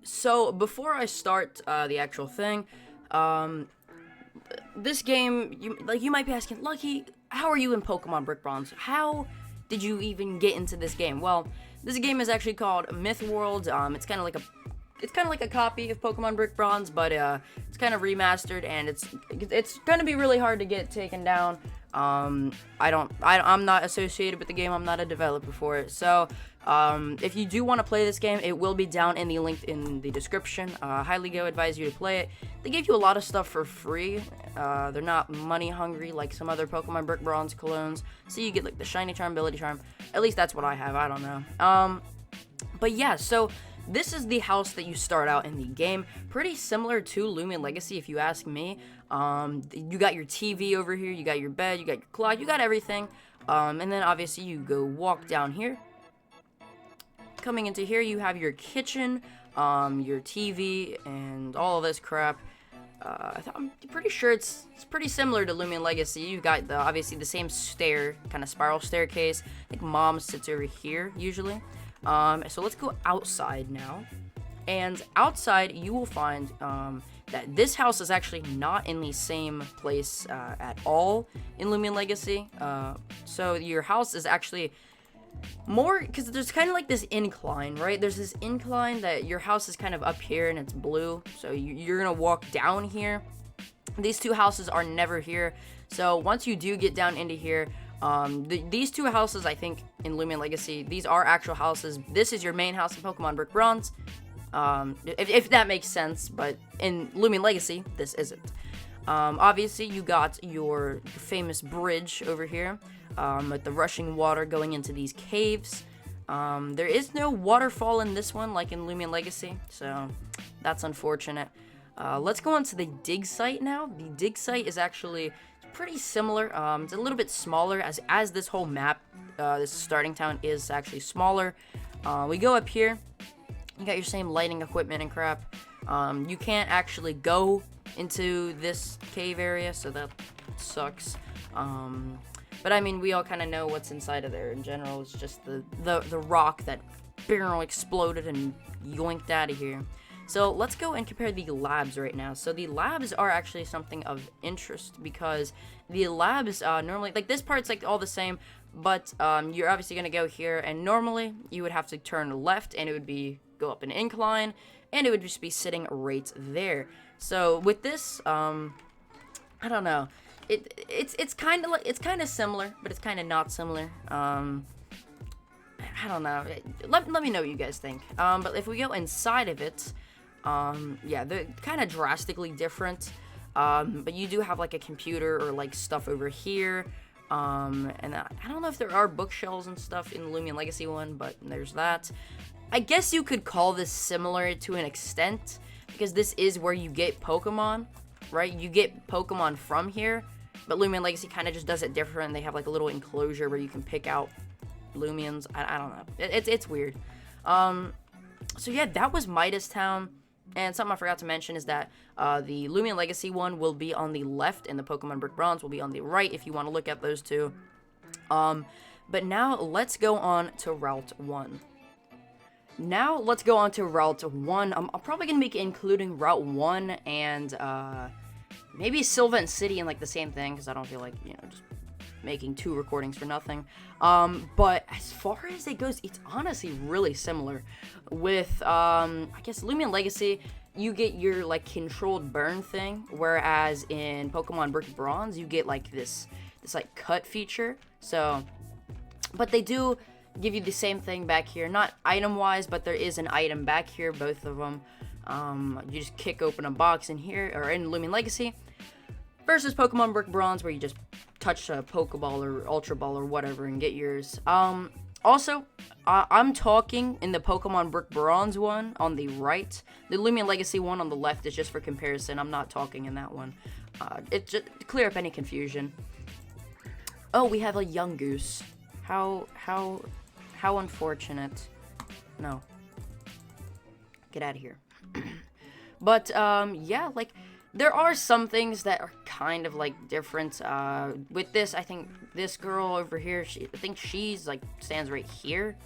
So before I start the actual thing, um, this game, you might be asking, Lucky, how are you in Pokemon Brick Bronze? How did you even get into this game? Well, this game is actually called Myth World. It's kind of like a copy of Pokemon Brick Bronze, but it's kind of remastered, and it's gonna be really hard to get taken down. I'm not associated with the game. I'm not a developer for it. So, if you do want to play this game, it will be down in the link in the description. Highly go advise you to play it. They give you a lot of stuff for free. They're not money hungry like some other Pokemon Brick Bronze clones. So you get like the Shiny Charm, Ability Charm. At least that's what I have. I don't know. But yeah, so this is the house that you start out in the game. Pretty similar to Loomian Legacy, if you ask me. You got your TV over here, you got your bed, you got your clock, you got everything. And then obviously you go walk down here. Coming into here, you have your kitchen, your TV, and all of this crap. I'm pretty sure it's pretty similar to Loomian Legacy. You've got obviously the same kind of spiral staircase. I think Mom sits over here usually. So let's go outside now. And outside, you will find that this house is actually not in the same place at all in Loomian Legacy. So your house is actually more, because there's kind of like this incline, right? There's this incline that your house is kind of up here and it's blue. So you're going to walk down here. These two houses are never here. So once you do get down into here, these two houses, I think, in Loomian Legacy, these are actual houses. This is your main house in Pokemon Brick Bronze, if that makes sense, but in Loomian Legacy, this isn't. Obviously, you got your famous bridge over here, with the rushing water going into these caves. There is no waterfall in this one, like in Loomian Legacy, so that's unfortunate. Let's go on to the dig site now. The dig site is actually pretty similar. It's a little bit smaller as this whole map, this starting town is actually smaller. We go up here. You got your same lighting equipment and crap. You can't actually go into this cave area, so that sucks. But I mean, we all kind of know what's inside of there in general. It's just the rock that exploded and yoinked out of here. So let's go and compare the labs right now. So the labs are actually something of interest because the labs normally, like this part's like all the same, but you're obviously going to go here, and normally you would have to turn left and it would go up an incline, and it would just be sitting right there. So with this, I don't know. It's kind of similar, but it's kind of not similar. I don't know. Let me know what you guys think. But if we go inside of it, yeah, they're kind of drastically different. But you do have like a computer or like stuff over here. And I don't know if there are bookshelves and stuff in the Loomian Legacy one, but there's that. I guess you could call this similar to an extent, because this is where you get Pokemon, right? You get Pokemon from here, but Loomian Legacy kind of just does it different. They have like a little enclosure where you can pick out Loomians. I don't know. It's weird. So yeah, that was Midas Town. And something I forgot to mention is that the Loomian Legacy one will be on the left, and the Pokemon Brick Bronze will be on the right if you want to look at those two. But now let's go on to Route 1. Now let's go on to Route 1. I'm probably going to be including Route 1 and maybe Sylvan City in like the same thing, because I don't feel like, just making two recordings for nothing. But as far as it goes, it's honestly really similar. With I guess Loomian Legacy, you get your like controlled burn thing, whereas in Pokemon Brick Bronze you get like this like cut feature. So, but they do give you the same thing back here, not item wise, but there is an item back here, both of them. You just kick open a box in here, or in Loomian Legacy, versus Pokemon Brick Bronze, where you just touch a Pokeball or Ultra Ball or whatever and get yours. Also, I'm talking in the Pokemon Brick Bronze one on the right. The Loomian Legacy one on the left is just for comparison. I'm not talking in that one. It just to clear up any confusion. Oh, we have a young goose. How unfortunate. No. Get out of here. But, yeah, like, there are some things that are kind of, like, different. With this, I think this girl over here, I think she's, like, stands right here,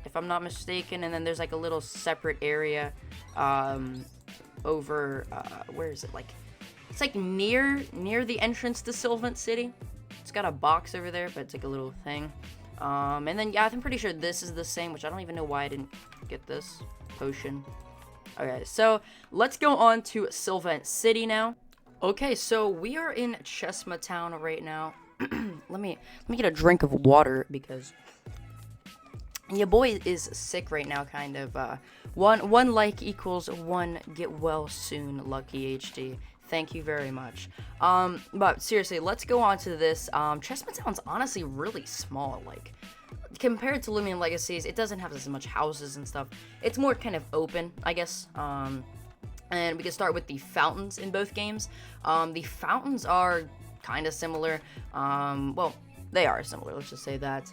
if I'm not mistaken. And then there's, like, a little separate area over, where is it? Like, it's like near the entrance to Sylvan City. It's got a box over there, but it's like a little thing. And then, yeah, I'm pretty sure this is the same, which I don't even know why I didn't get this potion. Okay, so let's go on to Sylvan City now. Okay, so we are in Chespin Town right now. let me get a drink of water because your boy is sick right now, kind of. One like equals one get well soon, LuckyHD. Thank you very much. But seriously, let's go on to this. Chespin Town's honestly really small. Like, compared to Loomian Legacies, it doesn't have as much houses and stuff. It's more kind of open, I guess. And we can start with the fountains in both games. The fountains are kind of similar. Well, they are similar, let's just say that.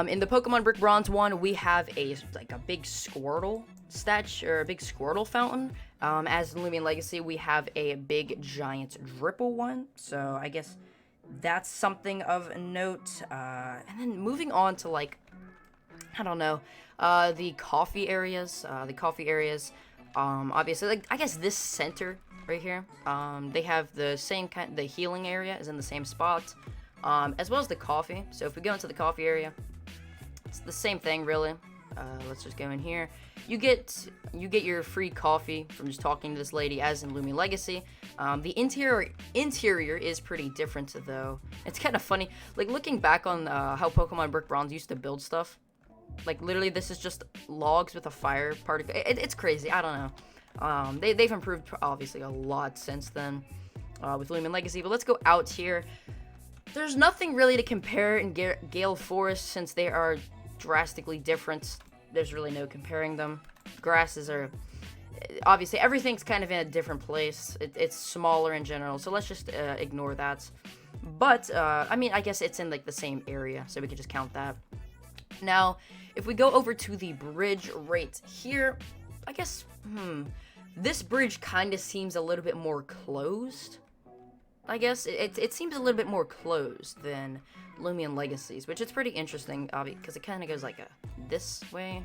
In the Pokemon Brick Bronze one, we have a big Squirtle statue, or a big Squirtle fountain. As in Loomian Legacy, we have a big giant Dripple one. So I guess that's something of note. And then moving on to, like, I don't know, the coffee areas. Obviously, like, I guess this center right here, they have the same kind. The healing area is in the same spot, as well as the coffee. So if we go into the coffee area, it's the same thing, really. Let's just go in here. You get your free coffee from just talking to this lady, as in Loomian Legacy. The interior is pretty different, though. It's kind of funny, like, looking back on how Pokemon Brick Bronze used to build stuff. Like, literally, this is just logs with a fire particle. It's crazy. I don't know. They've improved, obviously, a lot since then with Loomian Legacy. But let's go out here. There's nothing really to compare in Gale Forest, since they are drastically different. There's really no comparing them. Grasses are... Obviously, everything's kind of in a different place. It's smaller in general, so let's just ignore that. But, I mean, I guess it's in, like, the same area, so we can just count that. Now, if we go over to the bridge right here, I guess, this bridge kind of seems a little bit more closed. I guess it seems a little bit more closed than Loomian Legacies, which is pretty interesting, because it kind of goes like this way,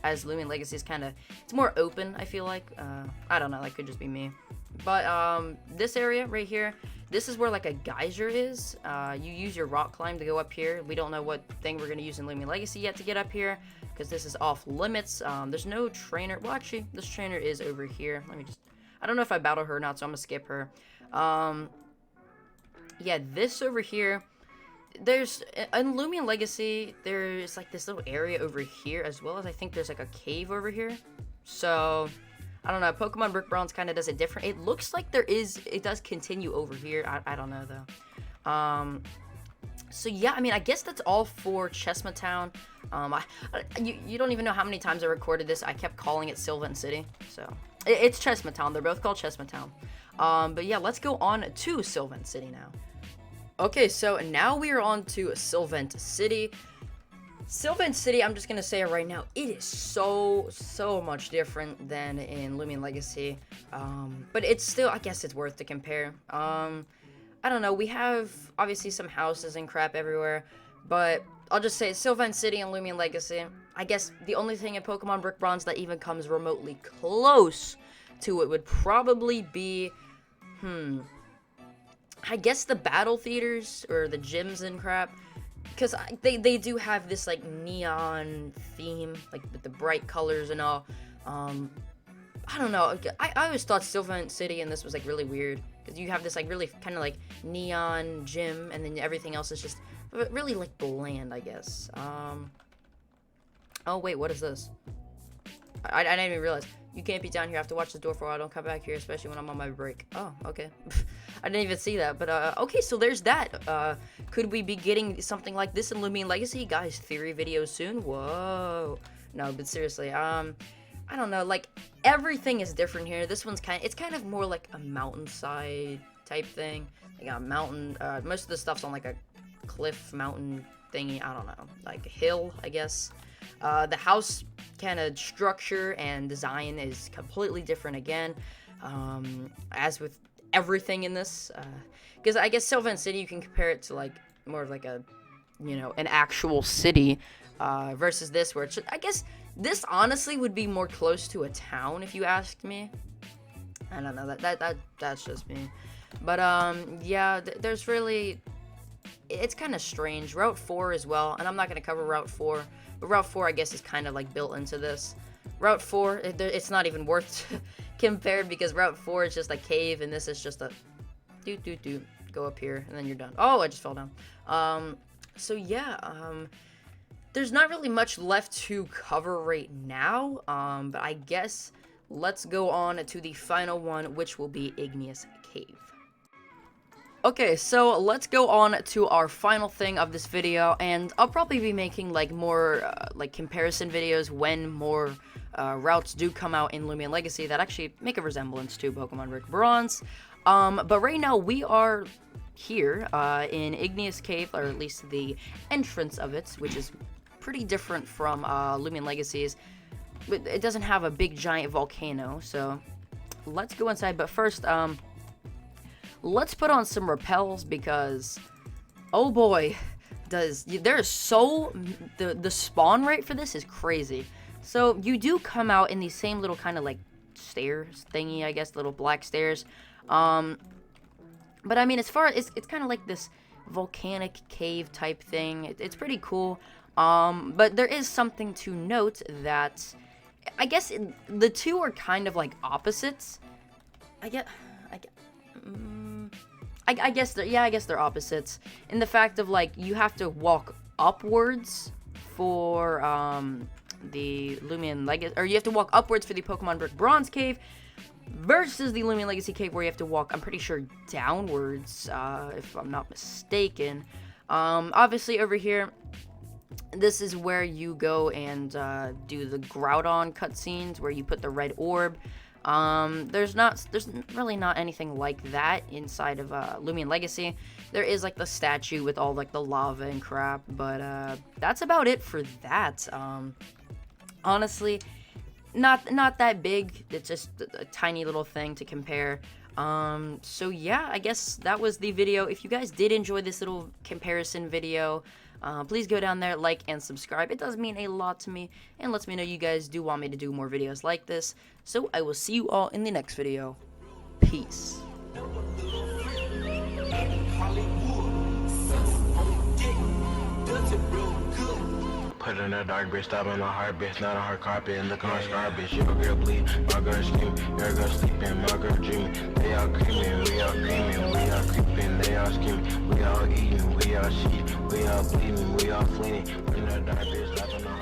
as Loomian Legacies it's more open, I feel like. I don't know, that could just be me. But this area right here, this is where, like, a geyser is. You use your rock climb to go up here. We don't know what thing we're going to use in Loomian Legacy yet to get up here, because this is off limits. There's no trainer. Well, actually, this trainer is over here. Let me just... I don't know if I battle her or not, so I'm going to skip her. Yeah, this over here, there's... In Loomian Legacy, there's, like, this little area over here, as well as I think there's, like, a cave over here. So... I don't know, Pokemon Brick Bronze kind of does it different. It looks like it does continue over here. I don't know, though. So, yeah, I mean, I guess that's all for Chespin Town. You don't even know how many times I recorded this. I kept calling it Sylvan City. So, it's Chespin Town. They're both called Chespin Town. But, yeah, let's go on to Sylvan City now. Okay, so now we are on to Sylvan City. Sylvan City, I'm just going to say it right now, it is so much different than in Loomian Legacy, but it's still, I guess it's worth to compare. I don't know, we have, obviously, some houses and crap everywhere, but I'll just say Sylvan City and Loomian Legacy, I guess the only thing in Pokemon Brick Bronze that even comes remotely close to it would probably be, I guess the battle theaters, or the gyms and crap. Because they do have this, like, neon theme, like, with the bright colors and all. I don't know. I always thought Sylvan City and this was, like, really weird. Because you have this, like, really kind of, like, neon gym, and then everything else is just really, like, bland, I guess. Oh, wait, what is this? I didn't even realize. You can't be down here. I have to watch the door for a while. Don't come back here, especially when I'm on my break. Oh, okay. I didn't even see that. But, okay, so there's that. Could we be getting something like this in Loomian Legacy? Guys, theory videos soon? Whoa. No, but seriously, I don't know. Like, everything is different here. This one's it's kind of more like a mountainside type thing. Like a mountain. Most of the stuff's on, like, a cliff mountain thingy. I don't know. Like a hill, I guess. The house kind of structure and design is completely different again, as with everything in this, because I guess Sylvan City, you can compare it to, like, more of like a, an actual city, versus this, where it's, I guess, This honestly would be more close to a town if you asked me. I don't know, that's just me. But yeah, there's really, it's kind of strange. Route 4 as well, and I'm not gonna cover Route 4, but Route 4 I guess is kind of like built into this. Route 4, it's not even worth compared, because Route 4 is just a cave, and this is just a go up here, and then you're done. Oh, I just fell down. So yeah, there's not really much left to cover right now, but I guess let's go on to the final one, which will be Igneous Cave. Okay, so let's go on to our final thing of this video, and I'll probably be making like more like comparison videos when more routes do come out in Loomian Legacy that actually make a resemblance to Pokemon Brick Bronze. But right now we are here in Igneous Cave, or at least the entrance of it, which is pretty different from Loomian Legacy's. It doesn't have a big giant volcano, so let's go inside. But first, let's put on some repels, because oh boy, there's so the spawn rate for this is crazy. So you do come out in these same little kind of like stairs thingy, I guess, little black stairs. But I mean, as far as it's kind of like this volcanic cave type thing. It's pretty cool. But there is something to note that I guess the two are kind of like opposites. I guess they're opposites in the fact of like you have to walk upwards for the Loomian Legacy, or you have to walk upwards for the Pokemon Brick Bronze Cave, versus the Loomian Legacy Cave where you have to walk, I'm pretty sure, downwards, if I'm not mistaken. Obviously over here, this is where you go and do the Groudon cutscenes, where you put the red orb. There's really not anything like that inside of Loomian Legacy. There is like the statue with all like the lava and crap, but that's about it for that. Honestly, not that big. It's just a tiny little thing to compare. So yeah, I guess that was the video. If you guys did enjoy this little comparison video, please go down there, like and subscribe. It does mean a lot to me, and lets me know you guys do want me to do more videos like this. So I will see you all in the next video. Peace. Put in a dark bitch, stop in a hard bitch, not a hard carpet, and look on scar bitch. Your girl bleed, my girl scream, your girl sleeping, my girl dreaming. They all creaming, we all creaming, we all creeping, they all screaming, we all eating, we all sheep, we all bleeding, we all fleeing. Put in a dark bitch, stop in a